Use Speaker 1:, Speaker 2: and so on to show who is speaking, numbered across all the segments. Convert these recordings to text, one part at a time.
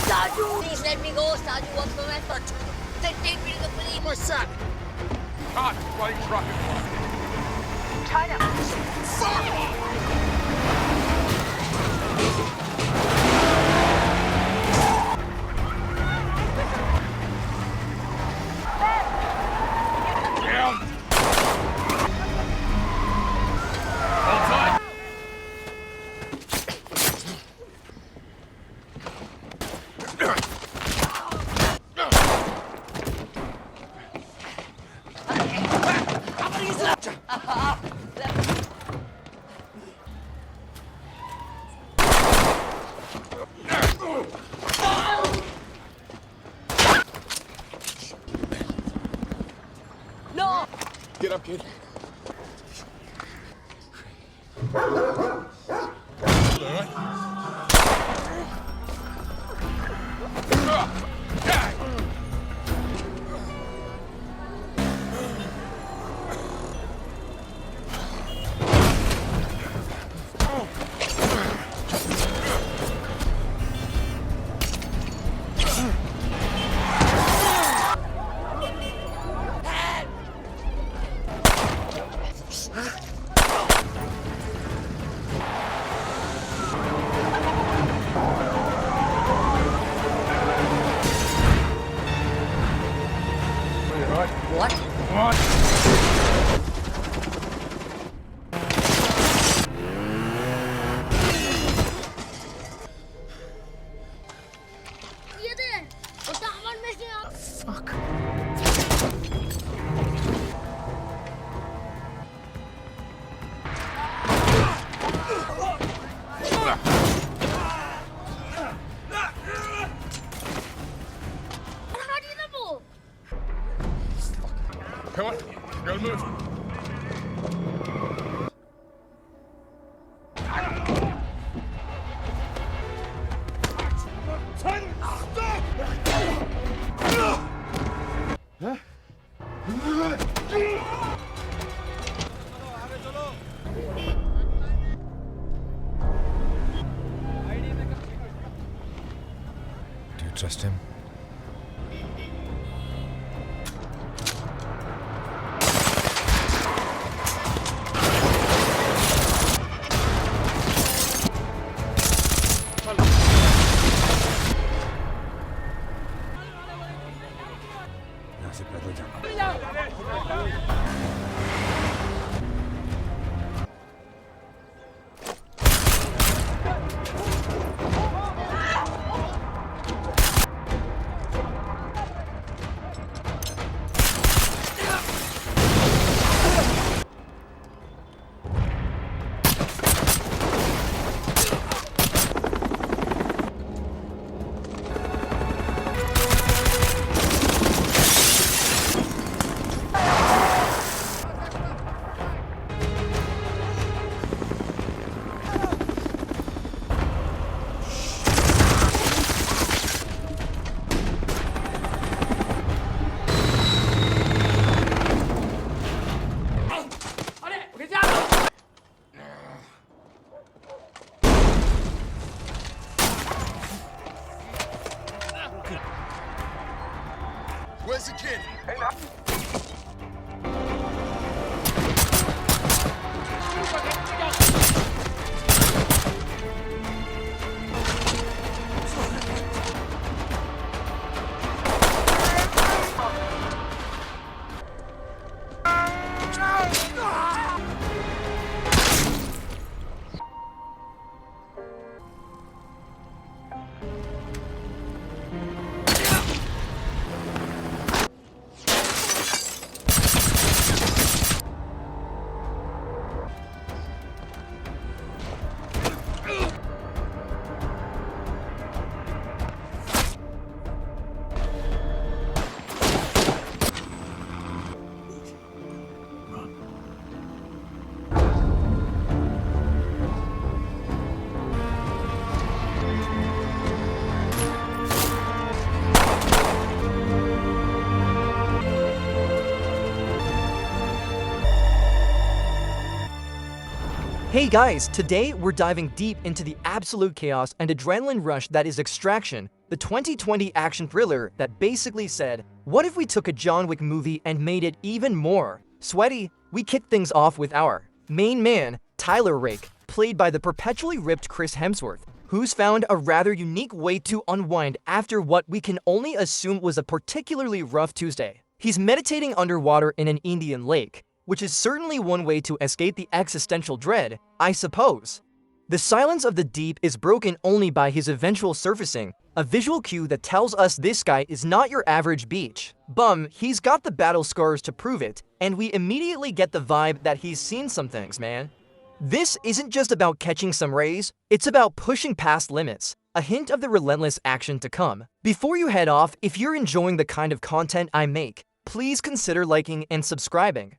Speaker 1: Saju, please let me go. Saju wants my method. Then take me to the police.
Speaker 2: My son! Can't play truck and
Speaker 1: China.
Speaker 2: down! Hold tight!
Speaker 1: No!
Speaker 2: Get up, kid.
Speaker 1: What?
Speaker 2: What?
Speaker 1: Fuck.
Speaker 2: Come on, go move.
Speaker 3: Do you trust him?
Speaker 4: Hey guys, today we're diving deep into the absolute chaos and adrenaline rush that is Extraction, the 2020 action thriller that basically said, what if we took a John Wick movie and made it even more sweaty? We kick things off with our main man, Tyler Rake, played by the perpetually ripped Chris Hemsworth, who's found a rather unique way to unwind after what we can only assume was a particularly rough Tuesday. He's meditating underwater in an Indian lake, which is certainly one way to escape the existential dread, I suppose. The silence of the deep is broken only by his eventual surfacing, a visual cue that tells us this guy is not your average beach bum. He's got the battle scars to prove it, and we immediately get the vibe that he's seen some things, man. This isn't just about catching some rays, it's about pushing past limits, a hint of the relentless action to come. Before you head off, if you're enjoying the kind of content I make, please consider liking and subscribing.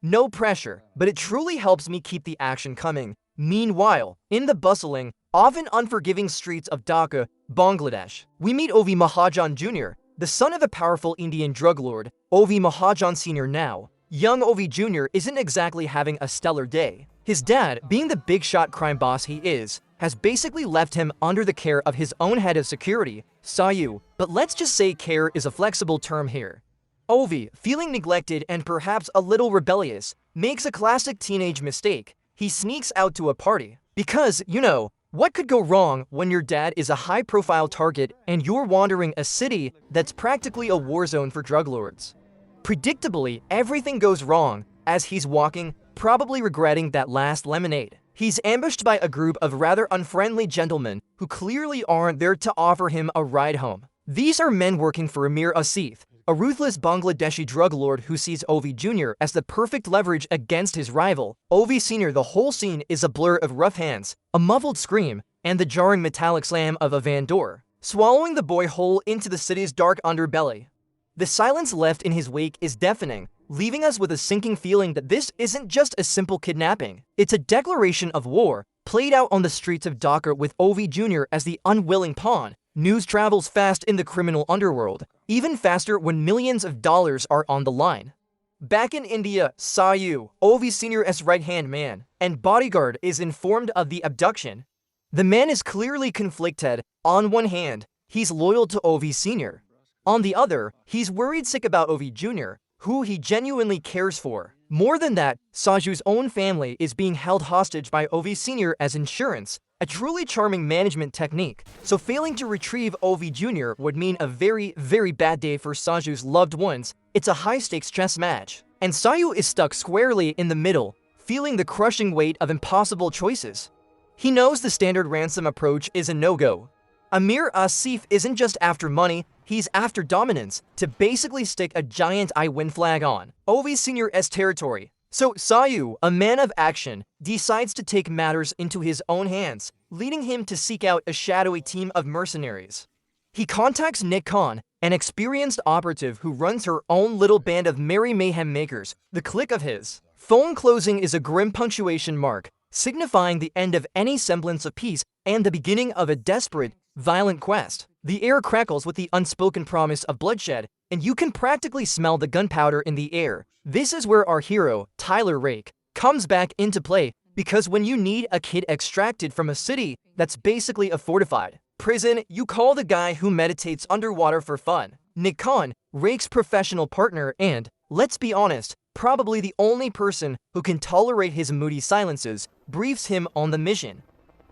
Speaker 4: No pressure, but it truly helps me keep the action coming. Meanwhile, in the bustling, often unforgiving streets of Dhaka, Bangladesh, we meet Ovi Mahajan Jr., the son of a powerful Indian drug lord, Ovi Mahajan Sr. Now, young Ovi Jr. isn't exactly having a stellar day. His dad, being the big-shot crime boss he is, has basically left him under the care of his own head of security, Saju, but let's just say care is a flexible term here. Ovi, feeling neglected and perhaps a little rebellious, makes a classic teenage mistake. He sneaks out to a party. Because, you know, what could go wrong when your dad is a high-profile target and you're wandering a city that's practically a war zone for drug lords? Predictably, everything goes wrong as he's walking, probably regretting that last lemonade. He's ambushed by a group of rather unfriendly gentlemen who clearly aren't there to offer him a ride home. These are men working for Amir Asif, a ruthless Bangladeshi drug lord who sees Ovi Jr. as the perfect leverage against his rival, Ovi Sr. The whole scene is a blur of rough hands, a muffled scream, and the jarring metallic slam of a van door, swallowing the boy whole into the city's dark underbelly. The silence left in his wake is deafening, leaving us with a sinking feeling that this isn't just a simple kidnapping. It's a declaration of war, played out on the streets of Dhaka with Ovi Jr. as the unwilling pawn. News travels fast in the criminal underworld, even faster when millions of dollars are on the line. Back in India, Saju, Ovi Sr.'s right-hand man, and bodyguard is informed of the abduction. The man is clearly conflicted. On one hand, he's loyal to Ovi Sr. On the other, he's worried sick about Ovi Jr., who he genuinely cares for. More than that, Saju's own family is being held hostage by Ovi Sr. as insurance, a truly charming management technique. So failing to retrieve Ovi Jr. would mean a very, very bad day for Saju's loved ones. It's a high-stakes chess match. And Saju is stuck squarely in the middle, feeling the crushing weight of impossible choices. He knows the standard ransom approach is a no-go. Amir Asif isn't just after money, he's after dominance, to basically stick a giant I win flag on Ovi Sr.'s territory. So Saju, a man of action, decides to take matters into his own hands, leading him to seek out a shadowy team of mercenaries. He contacts Nick Khan, an experienced operative who runs her own little band of merry mayhem makers, the clique of his. Phone closing is a grim punctuation mark, signifying the end of any semblance of peace and the beginning of a desperate, violent quest. The air crackles with the unspoken promise of bloodshed, and you can practically smell the gunpowder in the air. This is where our hero, Tyler Rake, comes back into play, because when you need a kid extracted from a city that's basically a fortified prison, you call the guy who meditates underwater for fun. Nick Khan, Rake's professional partner and, let's be honest, probably the only person who can tolerate his moody silences, briefs him on the mission.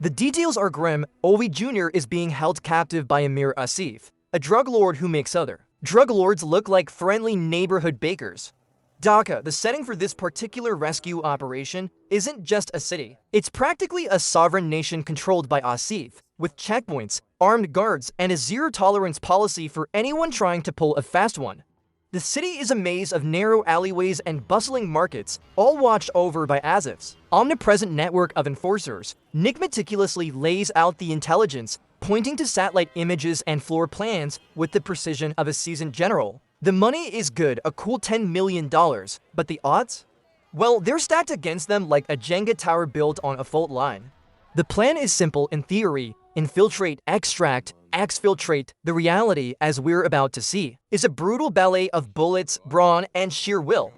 Speaker 4: The details are grim. Ovi Jr. is being held captive by Amir Asif, a drug lord who makes other drug lords look like friendly neighborhood bakers. Dhaka, the setting for this particular rescue operation, isn't just a city. It's practically a sovereign nation controlled by Asif, with checkpoints, armed guards, and a zero-tolerance policy for anyone trying to pull a fast one. The city is a maze of narrow alleyways and bustling markets, all watched over by Asif's omnipresent network of enforcers. Nick meticulously lays out the intelligence, pointing to satellite images and floor plans with the precision of a seasoned general. The money is good, a cool $10 million, but the odds? Well, they're stacked against them like a Jenga tower built on a fault line. The plan is simple in theory: infiltrate, extract, exfiltrate. The reality, as we're about to see, is a brutal ballet of bullets, brawn, and sheer will.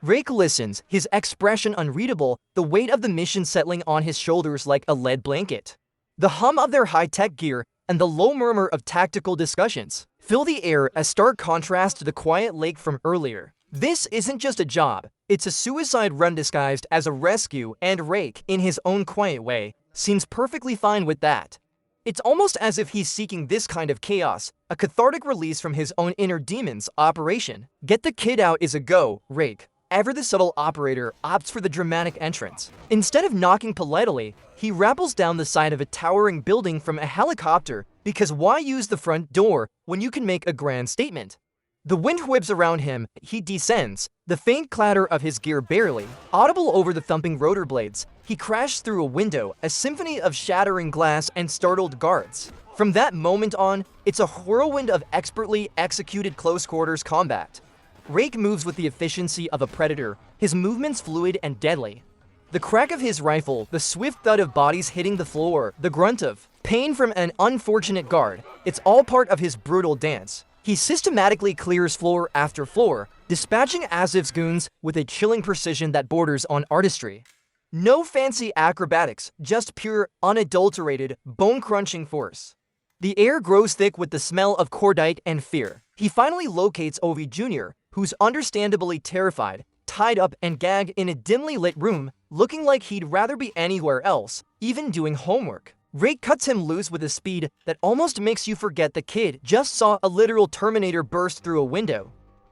Speaker 4: Rake listens, his expression unreadable, the weight of the mission settling on his shoulders like a lead blanket. The hum of their high-tech gear and the low murmur of tactical discussions fill the air, a stark contrast to the quiet lake from earlier. This isn't just a job, it's a suicide run disguised as a rescue, and Rake, in his own quiet way, seems perfectly fine with that. It's almost as if he's seeking this kind of chaos, a cathartic release from his own inner demons. Operation Get the Kid Out is a go. Rake, ever the subtle operator, opts for the dramatic entrance. Instead of knocking politely, he rappels down the side of a towering building from a helicopter, because why use the front door when you can make a grand statement? The wind whips around him, he descends, the faint clatter of his gear barely audible over the thumping rotor blades. He crashed through a window, a symphony of shattering glass and startled guards. From that moment on, it's a whirlwind of expertly executed close-quarters combat. Rake moves with the efficiency of a predator, his movements fluid and deadly. The crack of his rifle, the swift thud of bodies hitting the floor, the grunt of pain from an unfortunate guard, it's all part of his brutal dance. He systematically clears floor after floor, dispatching Asif's goons with a chilling precision that borders on artistry. No fancy acrobatics, just pure, unadulterated, bone-crunching force. The air grows thick with the smell of cordite and fear. He finally locates Ovi Jr., who's understandably terrified, tied up and gagged in a dimly lit room, looking like he'd rather be anywhere else, even doing homework. Rake cuts him loose with a speed that almost makes you forget the kid just saw a literal Terminator burst through a window.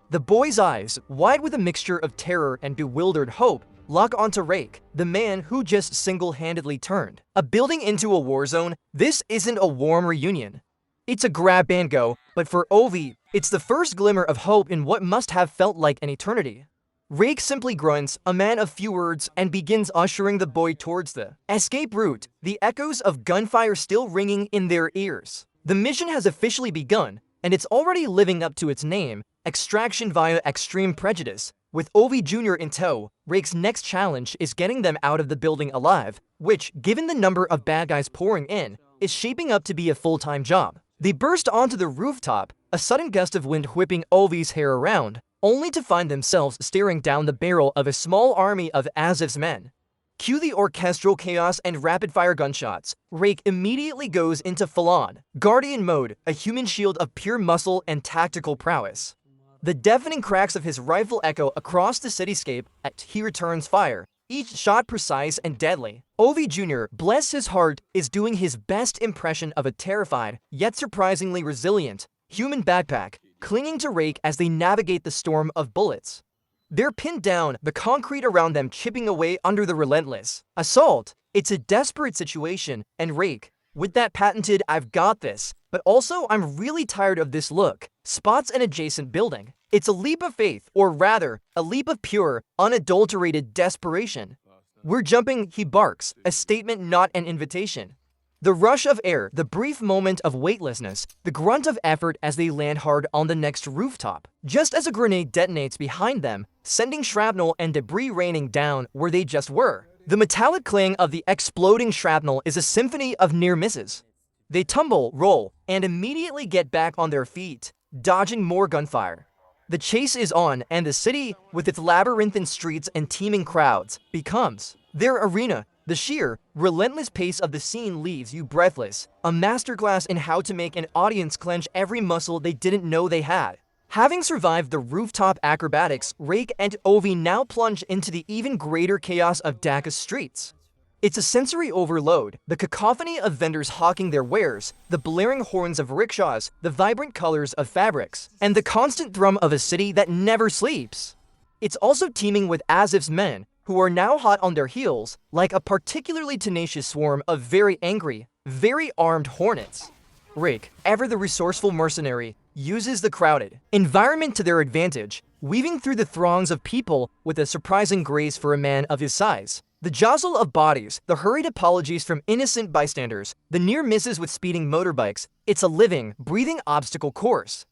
Speaker 4: The boy's eyes, wide with a mixture of terror and bewildered hope, lock onto Rake, the man who just single-handedly turned a building into a war zone. This isn't a warm reunion. It's a grab and go, but for Ovi, it's the first glimmer of hope in what must have felt like an eternity. Rake simply grunts, a man of few words, and begins ushering the boy towards the escape route, the echoes of gunfire still ringing in their ears. The mission has officially begun, and it's already living up to its name, extraction via extreme prejudice. With Ovi Jr. in tow, Rake's next challenge is getting them out of the building alive, which, given the number of bad guys pouring in, is shaping up to be a full-time job. They burst onto the rooftop, a sudden gust of wind whipping Ovi's hair around, only to find themselves staring down the barrel of a small army of Asif's men. Cue the orchestral chaos and rapid-fire gunshots. Rake immediately goes into full-on Guardian mode, a human shield of pure muscle and tactical prowess. The deafening cracks of his rifle echo across the cityscape as he returns fire, each shot precise and deadly. Ovi Jr., bless his heart, is doing his best impression of a terrified, yet surprisingly resilient, human backpack, clinging to Rake as they navigate the storm of bullets. They're pinned down, the concrete around them chipping away under the relentless assault. It's a desperate situation, and Rake, with that patented "I've got this, but also I'm really tired of this" look, spots an adjacent building. It's a leap of faith, or rather, a leap of pure, unadulterated desperation. "We're jumping," he barks, a statement not an invitation. The rush of air, the brief moment of weightlessness, the grunt of effort as they land hard on the next rooftop. Just as a grenade detonates behind them, sending shrapnel and debris raining down where they just were. The metallic clang of the exploding shrapnel is a symphony of near misses. They tumble, roll, and immediately get back on their feet, dodging more gunfire. The chase is on, and the city, with its labyrinthine streets and teeming crowds, becomes their arena. The sheer, relentless pace of the scene leaves you breathless, a masterclass in how to make an audience clench every muscle they didn't know they had. Having survived the rooftop acrobatics, Rake and Ovi now plunge into the even greater chaos of Dhaka's streets. It's a sensory overload, the cacophony of vendors hawking their wares, the blaring horns of rickshaws, the vibrant colors of fabrics, and the constant thrum of a city that never sleeps. It's also teeming with Asif's men, who are now hot on their heels, like a particularly tenacious swarm of very angry, very armed hornets. Rake, ever the resourceful mercenary, uses the crowded environment to their advantage, weaving through the throngs of people with a surprising grace for a man of his size. The jostle of bodies, the hurried apologies from innocent bystanders, the near misses with speeding motorbikes, it's a living, breathing obstacle course.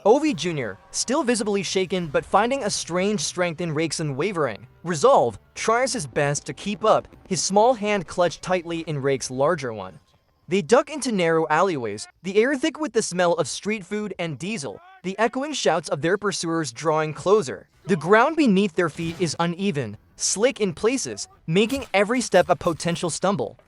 Speaker 4: Ovi Jr., still visibly shaken but finding a strange strength in Rake's unwavering resolve, tries his best to keep up, his small hand clutched tightly in Rake's larger one. They duck into narrow alleyways, the air thick with the smell of street food and diesel, the echoing shouts of their pursuers drawing closer. The ground beneath their feet is uneven, slick in places, making every step a potential stumble.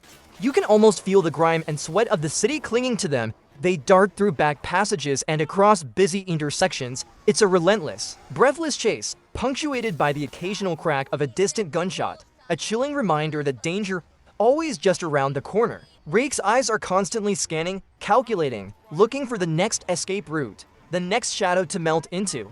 Speaker 4: You can almost feel the grime and sweat of the city clinging to them. They dart through back passages and across busy intersections. It's a relentless, breathless chase, punctuated by the occasional crack of a distant gunshot, a chilling reminder that danger always just around the corner. Rake's eyes are constantly scanning, calculating, looking for the next escape route, the next shadow to melt into.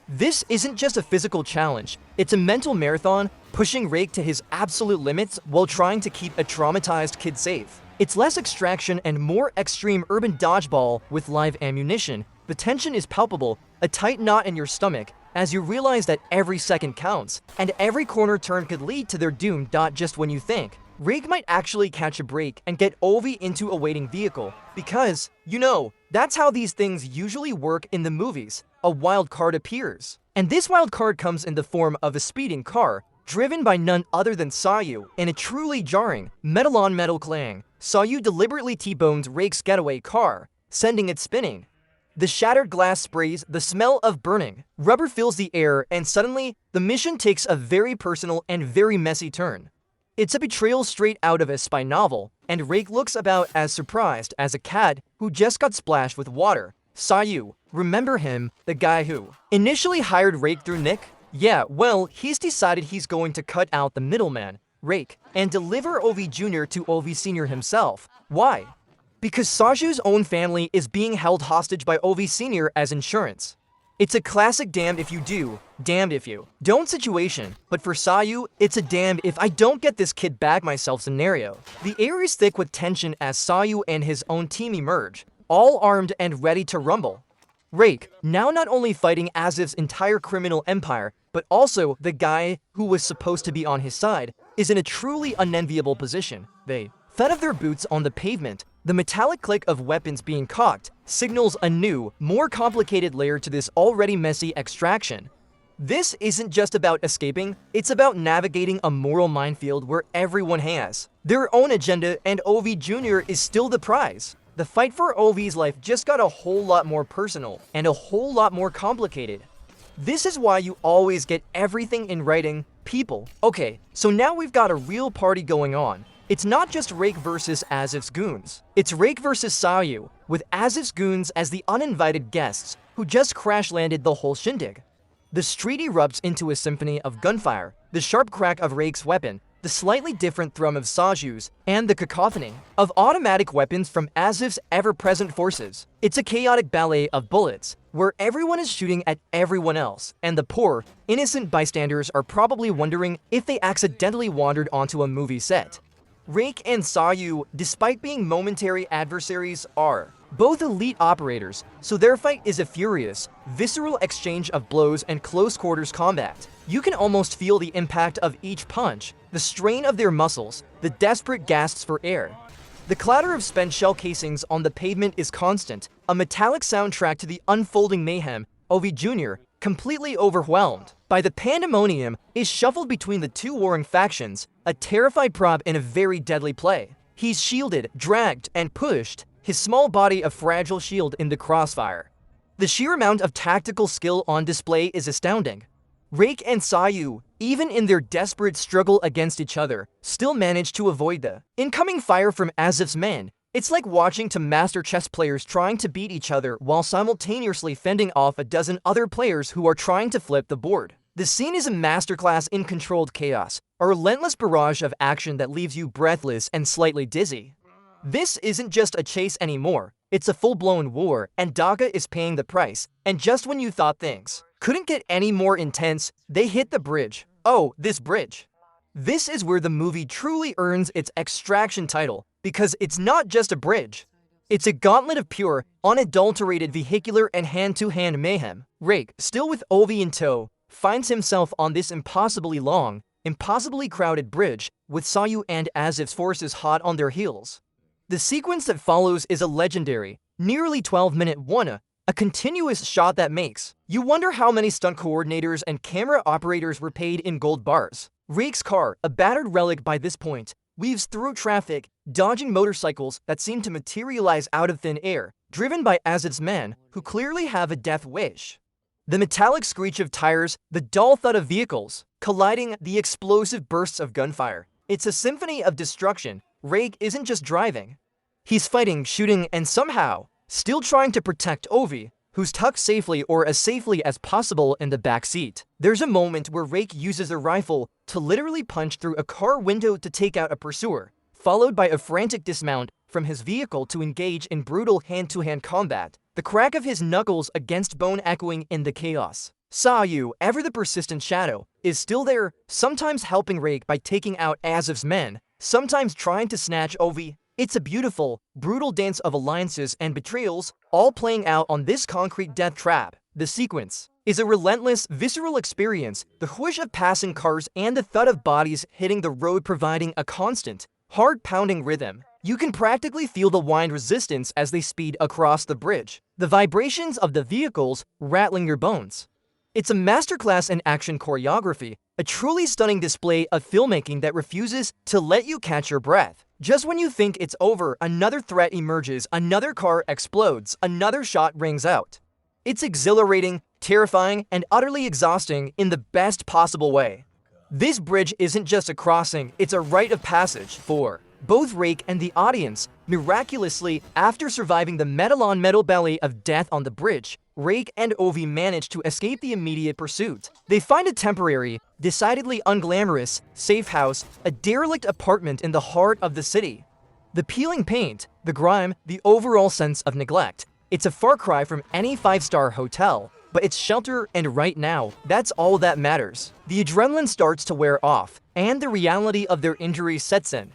Speaker 4: This isn't just a physical challenge, it's a mental marathon, pushing Rake to his absolute limits while trying to keep a traumatized kid safe. It's less extraction and more extreme urban dodgeball with live ammunition. The tension is palpable, a tight knot in your stomach, as you realize that every second counts, and every corner turn could lead to their doom. Just when you think Rake might actually catch a break and get Ovi into a waiting vehicle, because, that's how these things usually work in the movies. A wild card appears. And this wild card comes in the form of a speeding car, driven by none other than Saju. In a truly jarring, metal-on-metal clang, Saju deliberately T-bones Rake's getaway car, sending it spinning. The shattered glass sprays, the smell of burning rubber fills the air, and suddenly, the mission takes a very personal and very messy turn. It's a betrayal straight out of a spy novel, and Rake looks about as surprised as a cat who just got splashed with water. Saju, remember him, the guy who initially hired Rake through Nick? Yeah, well, he's decided he's going to cut out the middleman, Rake, and deliver Ovi Jr. to Ovi Sr. himself. Why? Because Saju's own family is being held hostage by Ovi Sr. as insurance. It's a classic damned if you do, damned if you don't situation, but for Saju, it's a damned if I don't get this kid back myself scenario. The air is thick with tension as Saju and his own team emerge, all armed and ready to rumble. Rake, now not only fighting Asif's entire criminal empire, but also the guy who was supposed to be on his side, is in a truly unenviable position. They thud of their boots on the pavement. The metallic click of weapons being cocked signals a new, more complicated layer to this already messy extraction. This isn't just about escaping, it's about navigating a moral minefield where everyone has their own agenda and Ovi Jr. is still the prize. The fight for Ovi's life just got a whole lot more personal and a whole lot more complicated. This is why you always get everything in writing, people. Okay, so now we've got a real party going on. It's not just Rake versus Asif's goons. It's Rake versus Saju, with Asif's goons as the uninvited guests who just crash-landed the whole shindig. The street erupts into a symphony of gunfire, the sharp crack of Rake's weapon, the slightly different thrum of Saju's, and the cacophony of automatic weapons from Asif's ever-present forces. It's a chaotic ballet of bullets, where everyone is shooting at everyone else, and the poor, innocent bystanders are probably wondering if they accidentally wandered onto a movie set. Rake and Saju, despite being momentary adversaries, are both elite operators, so their fight is a furious, visceral exchange of blows and close-quarters combat. You can almost feel the impact of each punch, the strain of their muscles, the desperate gasps for air. The clatter of spent shell casings on the pavement is constant, a metallic soundtrack to the unfolding mayhem. Ovi Jr., completely overwhelmed by the pandemonium, is shuffled between the two warring factions, a terrified prop in a very deadly play. He's shielded, dragged, and pushed, his small body a fragile shield in the crossfire. The sheer amount of tactical skill on display is astounding. Rake and Saju, even in their desperate struggle against each other, still manage to avoid the incoming fire from Asif's men. It's like watching two master chess players trying to beat each other while simultaneously fending off a dozen other players who are trying to flip the board. The scene is a masterclass in controlled chaos, a relentless barrage of action that leaves you breathless and slightly dizzy. This isn't just a chase anymore, it's a full-blown war, and Dhaka is paying the price. And just when you thought things Couldn't get any more intense. They hit the bridge. Oh, this bridge. This is where the movie truly earns its extraction title, because it's not just a bridge. It's a gauntlet of pure, unadulterated vehicular and hand-to-hand mayhem. Rake, still with Ovi in tow, finds himself on this impossibly long, impossibly crowded bridge, with Saju and Asif's forces hot on their heels. The sequence that follows is a legendary, nearly 12-minute one, a continuous shot that makes you wonder how many stunt coordinators and camera operators were paid in gold bars. Rake's car, a battered relic by this point, weaves through traffic, dodging motorcycles that seem to materialize out of thin air, driven by Asif's men, who clearly have a death wish. The metallic screech of tires, the dull thud of vehicles, colliding, the explosive bursts of gunfire. It's a symphony of destruction. Rake isn't just driving. He's fighting, shooting, and somehow, still trying to protect Ovi, who's tucked safely or as safely as possible in the back seat. There's a moment where Rake uses a rifle to literally punch through a car window to take out a pursuer, followed by a frantic dismount from his vehicle to engage in brutal hand-to-hand combat, the crack of his knuckles against bone echoing in the chaos. Saju, ever the persistent shadow, is still there, sometimes helping Rake by taking out Asif's men, sometimes trying to snatch Ovi. It's a beautiful, brutal dance of alliances and betrayals, all playing out on this concrete death trap. The sequence is a relentless, visceral experience, the whoosh of passing cars and the thud of bodies hitting the road providing a constant, heart-pounding rhythm. You can practically feel the wind resistance as they speed across the bridge, the vibrations of the vehicles rattling your bones. It's a masterclass in action choreography, a truly stunning display of filmmaking that refuses to let you catch your breath. Just when you think it's over, another threat emerges, another car explodes, another shot rings out. It's exhilarating, terrifying, and utterly exhausting in the best possible way. This bridge isn't just a crossing, it's a rite of passage for both Rake and the audience. Miraculously, after surviving the metal-on-metal belly of death on the bridge, Rake and Ovi manage to escape the immediate pursuit. They find a temporary, decidedly unglamorous, safe house, a derelict apartment in the heart of the city. The peeling paint, the grime, the overall sense of neglect. It's a far cry from any five-star hotel, but it's shelter, and right now, that's all that matters. The adrenaline starts to wear off, and the reality of their injuries sets in.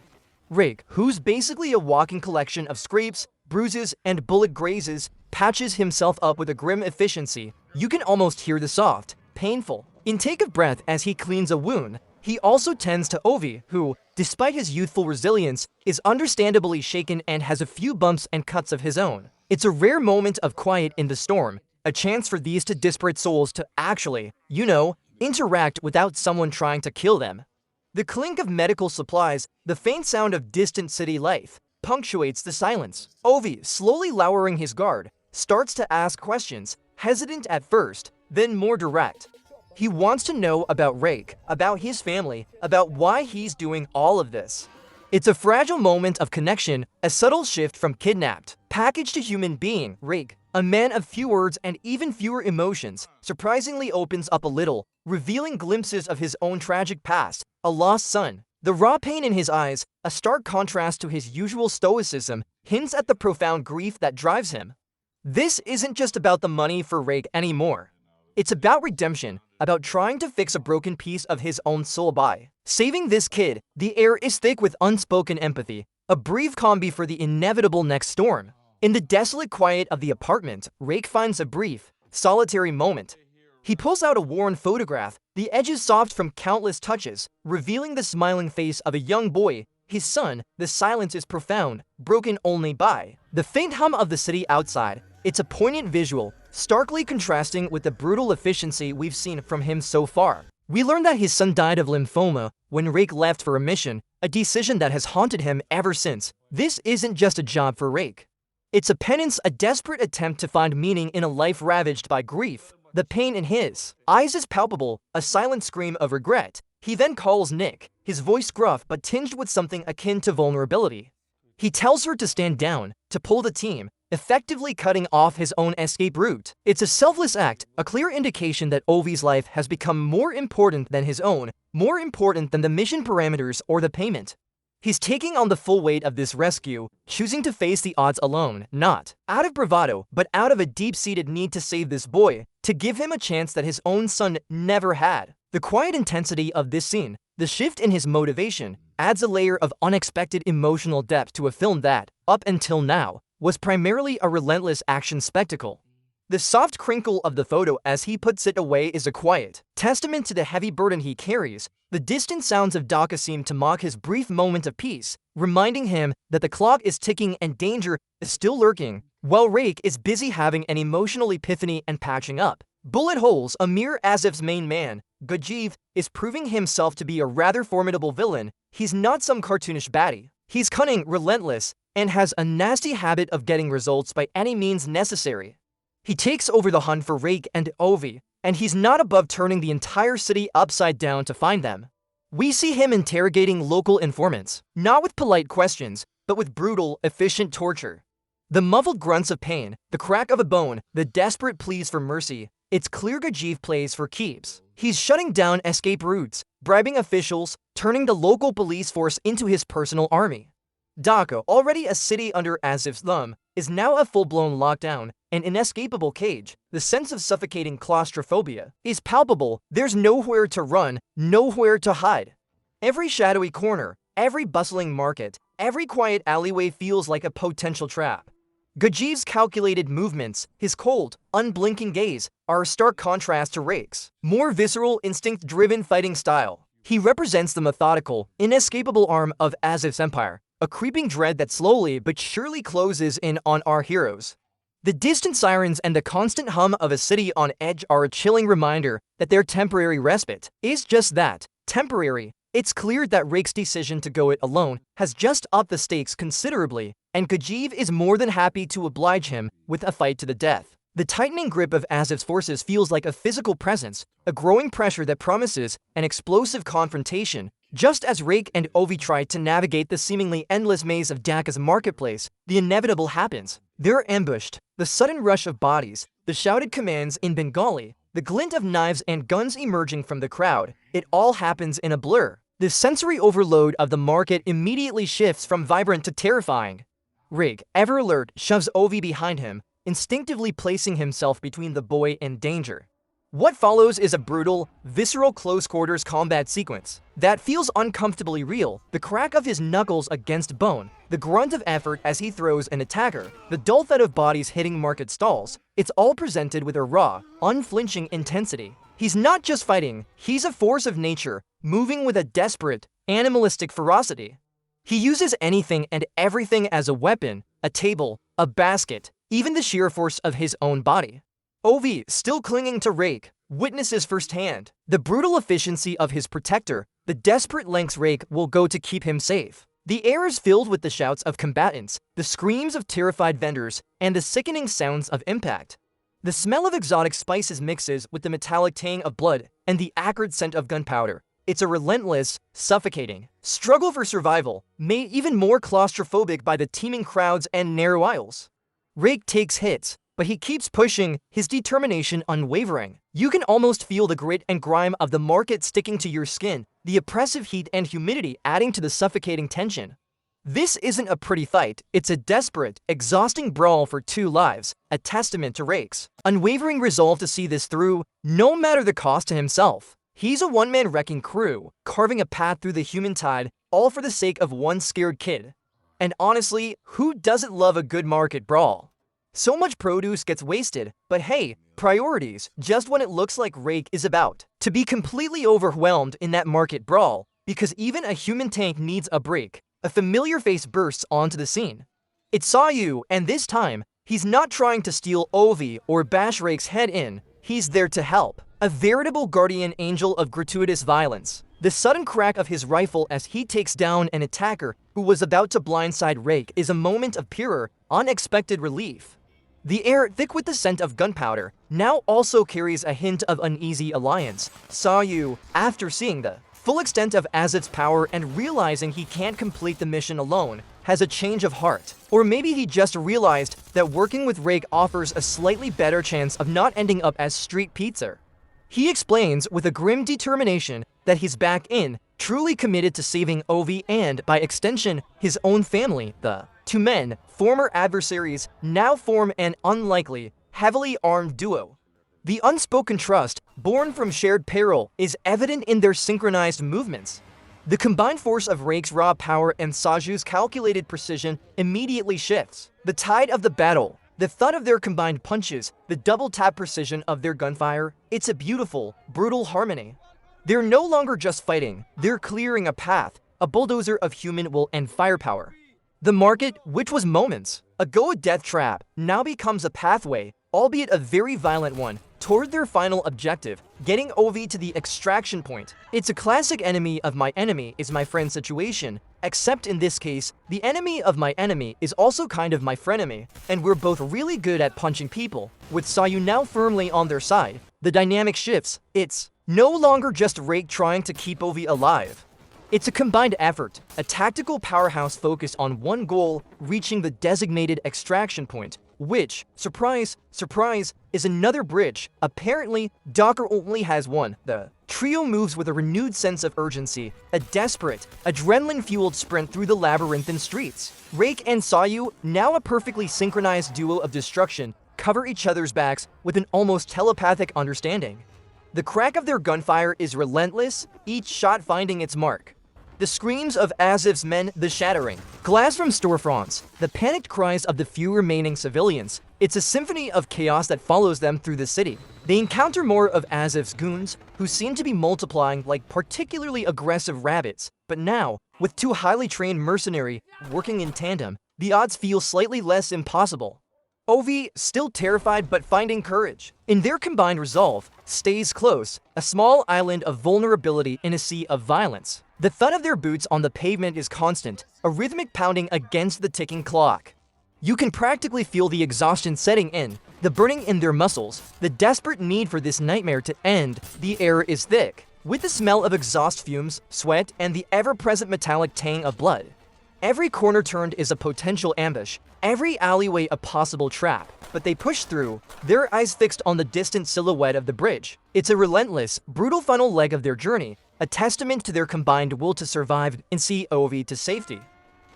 Speaker 4: Rake, who's basically a walking collection of scrapes, bruises, and bullet grazes, patches himself up with a grim efficiency. You can almost hear the soft, painful intake of breath as he cleans a wound. He also tends to Ovi, who, despite his youthful resilience, is understandably shaken and has a few bumps and cuts of his own. It's a rare moment of quiet in the storm, a chance for these two disparate souls to actually, interact without someone trying to kill them. The clink of medical supplies, the faint sound of distant city life, punctuates the silence. Ovi, slowly lowering his guard, starts to ask questions, hesitant at first, then more direct. He wants to know about Rake, about his family, about why he's doing all of this. It's a fragile moment of connection, a subtle shift from kidnapped, packaged to human being. Rake, a man of few words and even fewer emotions, surprisingly opens up a little, revealing glimpses of his own tragic past, a lost son. The raw pain in his eyes, a stark contrast to his usual stoicism, hints at the profound grief that drives him. This isn't just about the money for Rake anymore. It's about redemption, about trying to fix a broken piece of his own soul by saving this kid. The air is thick with unspoken empathy, a brief combi for the inevitable next storm. In the desolate quiet of the apartment, Rake finds a brief, solitary moment. He pulls out a worn photograph, the edges soft from countless touches, revealing the smiling face of a young boy, his son. The silence is profound, broken only by the faint hum of the city outside. It's a poignant visual, starkly contrasting with the brutal efficiency we've seen from him so far. We learn that his son died of lymphoma when Rake left for a mission, a decision that has haunted him ever since. This isn't just a job for Rake. It's a penance, a desperate attempt to find meaning in a life ravaged by grief. The pain in his eyes is palpable, a silent scream of regret. He then calls Nick, his voice gruff but tinged with something akin to vulnerability. He tells her to stand down, to pull the team, effectively cutting off his own escape route. It's a selfless act, a clear indication that Ovi's life has become more important than his own, more important than the mission parameters or the payment. He's taking on the full weight of this rescue, choosing to face the odds alone, not out of bravado, but out of a deep-seated need to save this boy, to give him a chance that his own son never had. The quiet intensity of this scene, the shift in his motivation, adds a layer of unexpected emotional depth to a film that, up until now, was primarily a relentless action spectacle. The soft crinkle of the photo as he puts it away is a quiet testament to the heavy burden he carries. The distant sounds of Dhaka seem to mock his brief moment of peace, reminding him that the clock is ticking and danger is still lurking, while Rake is busy having an emotional epiphany and patching up bullet holes. Amir Asif's main man, Gajeev, is proving himself to be a rather formidable villain. He's not some cartoonish baddie. He's cunning, relentless, and has a nasty habit of getting results by any means necessary. He takes over the hunt for Rake and Ovi, and he's not above turning the entire city upside down to find them. We see him interrogating local informants, not with polite questions, but with brutal, efficient torture. The muffled grunts of pain, the crack of a bone, the desperate pleas for mercy, it's clear Gajeev plays for keeps. He's shutting down escape routes, bribing officials, turning the local police force into his personal army. Dhaka, already a city under Asif's thumb, is now a full-blown lockdown, an inescapable cage. The sense of suffocating claustrophobia is palpable. There's nowhere to run, nowhere to hide. Every shadowy corner, every bustling market, every quiet alleyway feels like a potential trap. Gajeev's calculated movements, his cold, unblinking gaze, are a stark contrast to Rake's more visceral, instinct-driven fighting style. He represents the methodical, inescapable arm of Asif's empire, a creeping dread that slowly but surely closes in on our heroes. The distant sirens and the constant hum of a city on edge are a chilling reminder that their temporary respite is just that, temporary. It's clear that Rake's decision to go it alone has just upped the stakes considerably, and Gajeev is more than happy to oblige him with a fight to the death. The tightening grip of Asif's forces feels like a physical presence, a growing pressure that promises an explosive confrontation. Just as Rake and Ovi try to navigate the seemingly endless maze of Dhaka's marketplace, the inevitable happens. They're ambushed. The sudden rush of bodies, the shouted commands in Bengali, the glint of knives and guns emerging from the crowd, it all happens in a blur. The sensory overload of the market immediately shifts from vibrant to terrifying. Rake, ever alert, shoves Ovi behind him, instinctively placing himself between the boy and danger. What follows is a brutal, visceral close-quarters combat sequence that feels uncomfortably real. The crack of his knuckles against bone, the grunt of effort as he throws an attacker, the dull thud of bodies hitting market stalls, it's all presented with a raw, unflinching intensity. He's not just fighting, he's a force of nature, moving with a desperate, animalistic ferocity. He uses anything and everything as a weapon, a table, a basket, even the sheer force of his own body. Ovi, still clinging to Rake, witnesses firsthand the brutal efficiency of his protector, the desperate lengths Rake will go to keep him safe. The air is filled with the shouts of combatants, the screams of terrified vendors, and the sickening sounds of impact. The smell of exotic spices mixes with the metallic tang of blood and the acrid scent of gunpowder. It's a relentless, suffocating struggle for survival, made even more claustrophobic by the teeming crowds and narrow aisles. Rake takes hits, but he keeps pushing, his determination unwavering. You can almost feel the grit and grime of the market sticking to your skin, the oppressive heat and humidity adding to the suffocating tension. This isn't a pretty fight, it's a desperate, exhausting brawl for two lives, a testament to Rake's unwavering resolve to see this through, no matter the cost to himself. He's a one-man wrecking crew, carving a path through the human tide, all for the sake of one scared kid. And honestly, who doesn't love a good market brawl? So much produce gets wasted, but hey, priorities, just when it looks like Rake is about to be completely overwhelmed in that market brawl, because even a human tank needs a break. A familiar face bursts onto the scene. It's Saju, and this time, he's not trying to steal Ovi or bash Rake's head in, he's there to help. A veritable guardian angel of gratuitous violence. The sudden crack of his rifle as he takes down an attacker who was about to blindside Rake is a moment of pure, unexpected relief. The air, thick with the scent of gunpowder, now also carries a hint of uneasy alliance. Saju, after seeing the full extent of Asif's power and realizing he can't complete the mission alone, has a change of heart. Or maybe he just realized that working with Rake offers a slightly better chance of not ending up as street pizza. He explains with a grim determination that he's back in, truly committed to saving Ovi and, by extension, his own family. The two men, former adversaries, now form an unlikely, heavily armed duo. The unspoken trust, born from shared peril, is evident in their synchronized movements. The combined force of Rake's raw power and Saju's calculated precision immediately shifts. The tide of the battle, the thud of their combined punches, the double-tap precision of their gunfire, it's a beautiful, brutal harmony. They're no longer just fighting, they're clearing a path, a bulldozer of human will and firepower. The market, which was moments ago a death trap, now becomes a pathway, albeit a very violent one, toward their final objective, getting Ovi to the extraction point. It's a classic enemy of my enemy is my friend situation, except in this case, the enemy of my enemy is also kind of my frenemy, and we're both really good at punching people. With Saju now firmly on their side, the dynamic shifts. It's no longer just Rake trying to keep Ovi alive. It's a combined effort, a tactical powerhouse focused on one goal, reaching the designated extraction point, which, surprise, surprise, is another bridge. Apparently, Dhaka only has one. The trio moves with a renewed sense of urgency, a desperate, adrenaline-fueled sprint through the labyrinthine streets. Rake and Saju, now a perfectly synchronized duo of destruction, cover each other's backs with an almost telepathic understanding. The crack of their gunfire is relentless, each shot finding its mark. The screams of Asif's men, the shattering glass from storefronts, the panicked cries of the few remaining civilians. It's a symphony of chaos that follows them through the city. They encounter more of Asif's goons, who seem to be multiplying like particularly aggressive rabbits. But now, with two highly trained mercenary working in tandem, the odds feel slightly less impossible. Ovi, still terrified but finding courage, in their combined resolve, stays close, a small island of vulnerability in a sea of violence. The thud of their boots on the pavement is constant, a rhythmic pounding against the ticking clock. You can practically feel the exhaustion setting in, the burning in their muscles, the desperate need for this nightmare to end. The air is thick, with the smell of exhaust fumes, sweat, and the ever-present metallic tang of blood. Every corner turned is a potential ambush, every alleyway a possible trap, but they push through, their eyes fixed on the distant silhouette of the bridge. It's a relentless, brutal final leg of their journey, a testament to their combined will to survive and see Ovi to safety.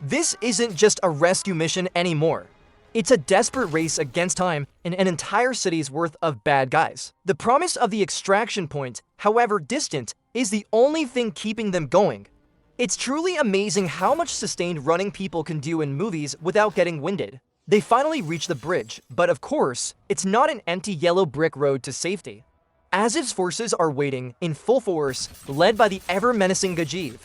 Speaker 4: This isn't just a rescue mission anymore. It's a desperate race against time and an entire city's worth of bad guys. The promise of the extraction point, however distant, is the only thing keeping them going. It's truly amazing how much sustained running people can do in movies without getting winded. They finally reach the bridge, but of course, it's not an empty yellow brick road to safety. Asif's forces are waiting, in full force, led by the ever-menacing Gajiv.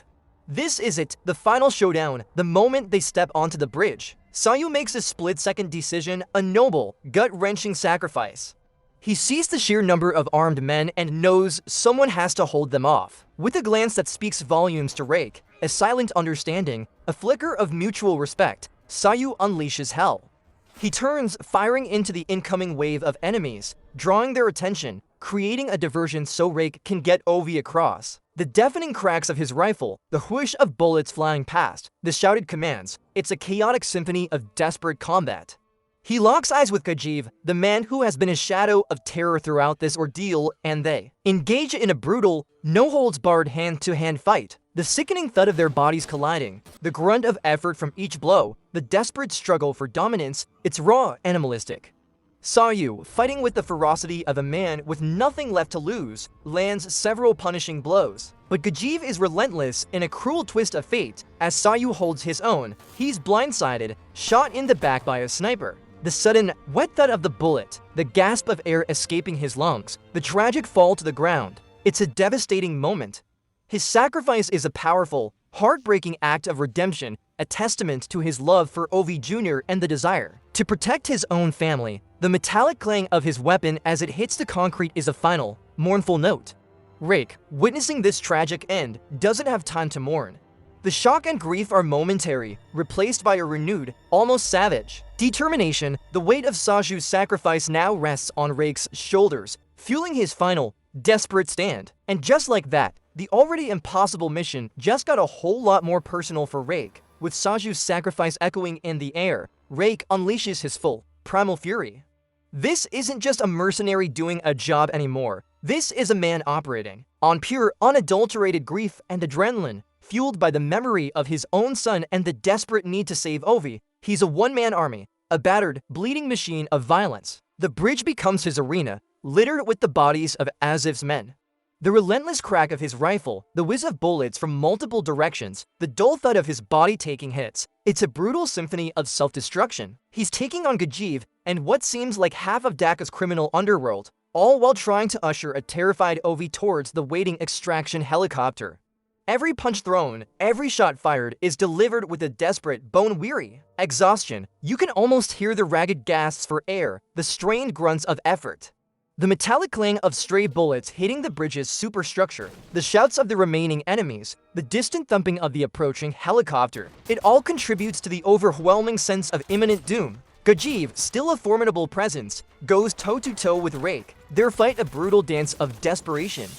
Speaker 4: This is it, the final showdown, the moment they step onto the bridge. Saju makes a split-second decision, a noble, gut-wrenching sacrifice. He sees the sheer number of armed men and knows someone has to hold them off. With a glance that speaks volumes to Rake, a silent understanding, a flicker of mutual respect, Saju unleashes hell. He turns, firing into the incoming wave of enemies, drawing their attention, creating a diversion so Rake can get Ovi across. The deafening cracks of his rifle, the whoosh of bullets flying past, the shouted commands, it's a chaotic symphony of desperate combat. He locks eyes with Gajiv, the man who has been a shadow of terror throughout this ordeal, and they engage in a brutal, no-holds-barred hand-to-hand fight. The sickening thud of their bodies colliding, the grunt of effort from each blow, the desperate struggle for dominance, it's raw, animalistic. Saju, fighting with the ferocity of a man with nothing left to lose, lands several punishing blows. But Gajiv is relentless in a cruel twist of fate. As Saju holds his own, he's blindsided, shot in the back by a sniper. The sudden, wet thud of the bullet, the gasp of air escaping his lungs, the tragic fall to the ground. It's a devastating moment. His sacrifice is a powerful, heartbreaking act of redemption, a testament to his love for Ovi Jr. and the desire to protect his own family. The metallic clang of his weapon as it hits the concrete is a final, mournful note. Rake, witnessing this tragic end, doesn't have time to mourn. The shock and grief are momentary, replaced by a renewed, almost savage determination. The weight of Saju's sacrifice now rests on Rake's shoulders, fueling his final, desperate stand. And just like that, the already impossible mission just got a whole lot more personal for Rake. With Saju's sacrifice echoing in the air, Rake unleashes his full, primal fury. This isn't just a mercenary doing a job anymore. This is a man operating on pure, unadulterated grief and adrenaline, fueled by the memory of his own son and the desperate need to save Ovi. He's a one-man army, a battered, bleeding machine of violence. The bridge becomes his arena, littered with the bodies of Asif's men. The relentless crack of his rifle, the whiz of bullets from multiple directions, the dull thud of his body taking hits. It's a brutal symphony of self-destruction. He's taking on Gajeev and what seems like half of Dhaka's criminal underworld, all while trying to usher a terrified Ovi towards the waiting extraction helicopter. Every punch thrown, every shot fired is delivered with a desperate, bone-weary exhaustion. You can almost hear the ragged gasps for air, the strained grunts of effort. The metallic clang of stray bullets hitting the bridge's superstructure, the shouts of the remaining enemies, the distant thumping of the approaching helicopter. It all contributes to the overwhelming sense of imminent doom. Gajeev, still a formidable presence, goes toe-to-toe with Rake, their fight a brutal dance of desperation.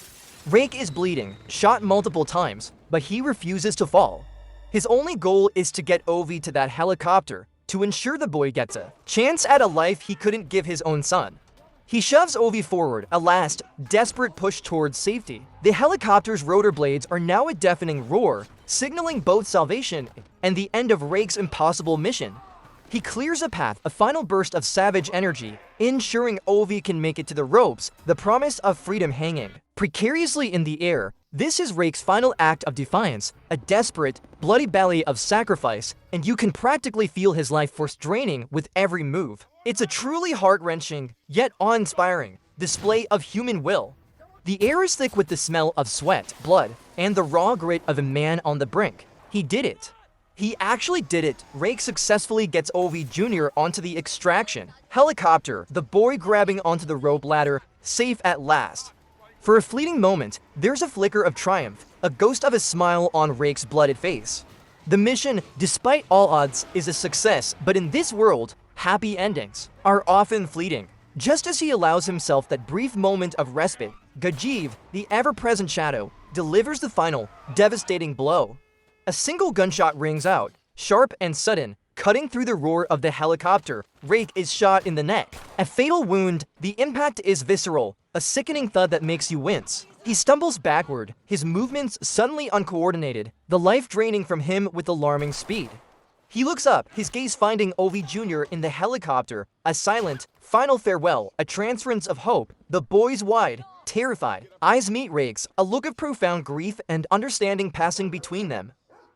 Speaker 4: Rake is bleeding, shot multiple times, but he refuses to fall. His only goal is to get Ovi to that helicopter, to ensure the boy gets a chance at a life he couldn't give his own son. He shoves Ovi forward, a last, desperate push towards safety. The helicopter's rotor blades are now a deafening roar, signaling both salvation and the end of Rake's impossible mission. He clears a path, a final burst of savage energy, ensuring Ovi can make it to the ropes, the promise of freedom hanging precariously in the air. This is Rake's final act of defiance, a desperate, bloody ballet of sacrifice, and you can practically feel his life force draining with every move. It's a truly heart-wrenching, yet awe-inspiring, display of human will. The air is thick with the smell of sweat, blood, and the raw grit of a man on the brink. He did it. He actually did it. Rake successfully gets Ovi Jr. onto the extraction helicopter, the boy grabbing onto the rope ladder, safe at last. For a fleeting moment, there's a flicker of triumph, a ghost of a smile on Rake's blooded face. The mission, despite all odds, is a success, but in this world, happy endings are often fleeting. Just as he allows himself that brief moment of respite, Gajeev, the ever-present shadow, delivers the final, devastating blow. A single gunshot rings out, sharp and sudden, cutting through the roar of the helicopter. Rake is shot in the neck. A fatal wound, the impact is visceral, a sickening thud that makes you wince. He stumbles backward, his movements suddenly uncoordinated, the life draining from him with alarming speed. He looks up, his gaze finding Ovi Jr. in the helicopter, a silent, final farewell, a transference of hope. The boy's wide, terrified eyes meet Rake's, a look of profound grief and understanding passing between them.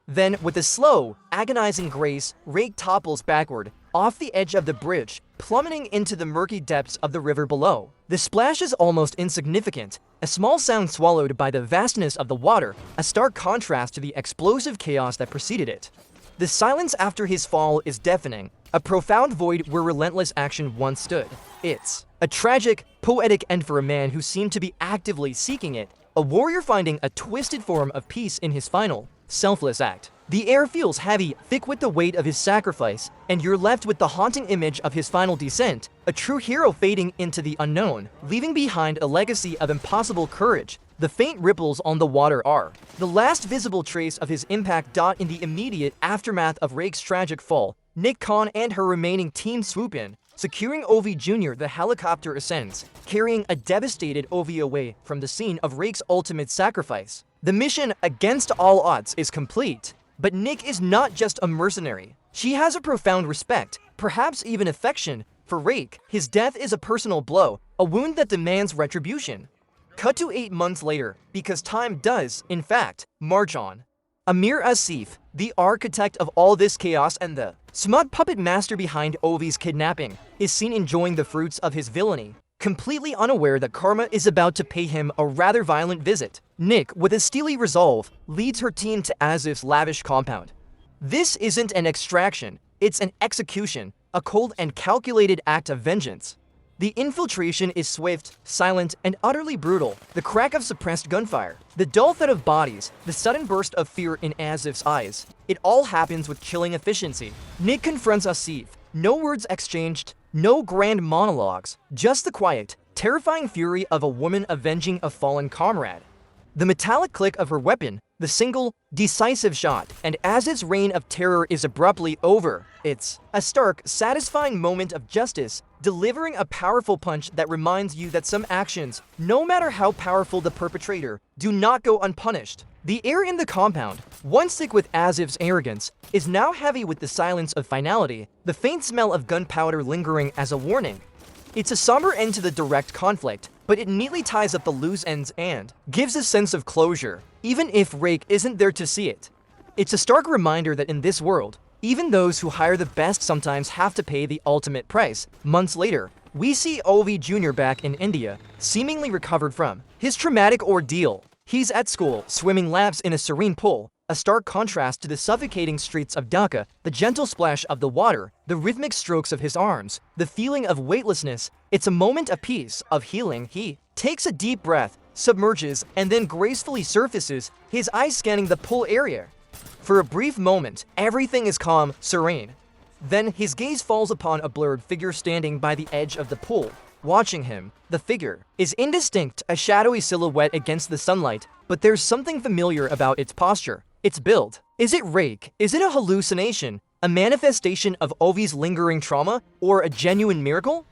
Speaker 4: Then, with a slow, agonizing grace, Rake topples backward, off the edge of the bridge, plummeting into the murky depths of the river below. The splash is almost insignificant, a small sound swallowed by the vastness of the water, a stark contrast to the explosive chaos that preceded it. The silence after his fall is deafening, a profound void where relentless action once stood. It's a tragic, poetic end for a man who seemed to be actively seeking it, a warrior finding a twisted form of peace in his final, selfless act. The air feels heavy, thick with the weight of his sacrifice, and you're left with the haunting image of his final descent, a true hero fading into the unknown, leaving behind a legacy of impossible courage. The faint ripples on the water are the last visible trace of his impact. In the immediate aftermath of Rake's tragic fall, Nick Khan and her remaining team swoop in. Securing Ovi Jr., the helicopter ascends, carrying a devastated Ovi away from the scene of Rake's ultimate sacrifice. The mission, against all odds, is complete. But Nick is not just a mercenary. She has a profound respect, perhaps even affection, for Rake. His death is a personal blow, a wound that demands retribution. Cut to 8 months later, because time does, in fact, march on. Amir Asif, the architect of all this chaos and the smug puppet master behind Ovi's kidnapping, is seen enjoying the fruits of his villainy, completely unaware that karma is about to pay him a rather violent visit. Nick, with a steely resolve, leads her team to Asif's lavish compound. This isn't an extraction, it's an execution, a cold and calculated act of vengeance. The infiltration is swift, silent, and utterly brutal. The crack of suppressed gunfire, the dull thud of bodies, the sudden burst of fear in Asif's eyes. It all happens with chilling efficiency. Nick confronts Asif. No words exchanged, no grand monologues, just the quiet, terrifying fury of a woman avenging a fallen comrade. The metallic click of her weapon, the single, decisive shot, and Asif's reign of terror is abruptly over. It's a stark, satisfying moment of justice, delivering a powerful punch that reminds you that some actions, no matter how powerful the perpetrator, do not go unpunished. The air in the compound, once thick with Asif's arrogance, is now heavy with the silence of finality, the faint smell of gunpowder lingering as a warning. It's a somber end to the direct conflict, but it neatly ties up the loose ends and gives a sense of closure, even if Rake isn't there to see it. It's a stark reminder that in this world, even those who hire the best sometimes have to pay the ultimate price. Months later, we see Ovi Jr. back in India, seemingly recovered from his traumatic ordeal. He's at school, swimming laps in a serene pool, a stark contrast to the suffocating streets of Dhaka, the gentle splash of the water, the rhythmic strokes of his arms, the feeling of weightlessness. It's a moment of peace, of healing. He takes a deep breath, submerges, and then gracefully surfaces, his eyes scanning the pool area. For a brief moment, everything is calm, serene. Then his gaze falls upon a blurred figure standing by the edge of the pool. Watching him, the figure is indistinct, a shadowy silhouette against the sunlight, but there's something familiar about its posture, its build. Is it Rake? Is it a hallucination? A manifestation of Ovi's lingering trauma? Or a genuine miracle?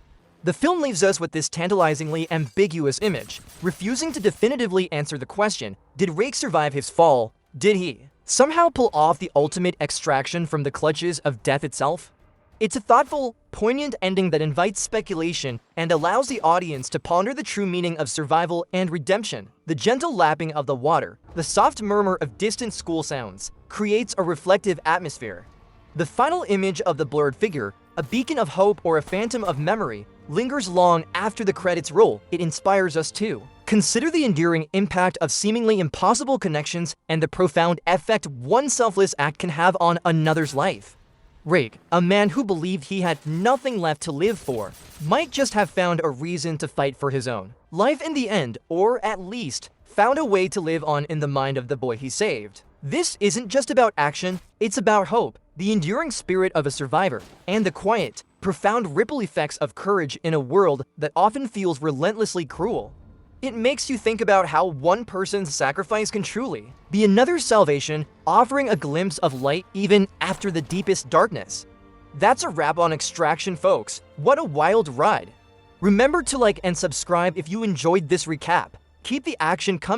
Speaker 4: The film leaves us with this tantalizingly ambiguous image, refusing to definitively answer the question, did Rake survive his fall? Did he somehow pull off the ultimate extraction from the clutches of death itself? It's a thoughtful, poignant ending that invites speculation and allows the audience to ponder the true meaning of survival and redemption. The gentle lapping of the water, the soft murmur of distant school sounds, creates a reflective atmosphere. The final image of the blurred figure, a beacon of hope or a phantom of memory, lingers long after the credits roll. It inspires us to consider the enduring impact of seemingly impossible connections and the profound effect one selfless act can have on another's life. Rake, a man who believed he had nothing left to live for, might just have found a reason to fight for his own life in the end, or at least found a way to live on in the mind of the boy he saved. This isn't just about action, it's about hope, the enduring spirit of a survivor, and the quiet, profound ripple effects of courage in a world that often feels relentlessly cruel. It makes you think about how one person's sacrifice can truly be another's salvation, offering a glimpse of light even after the deepest darkness. That's a wrap on Extraction, folks. What a wild ride. Remember to like and subscribe if you enjoyed this recap. Keep the action coming.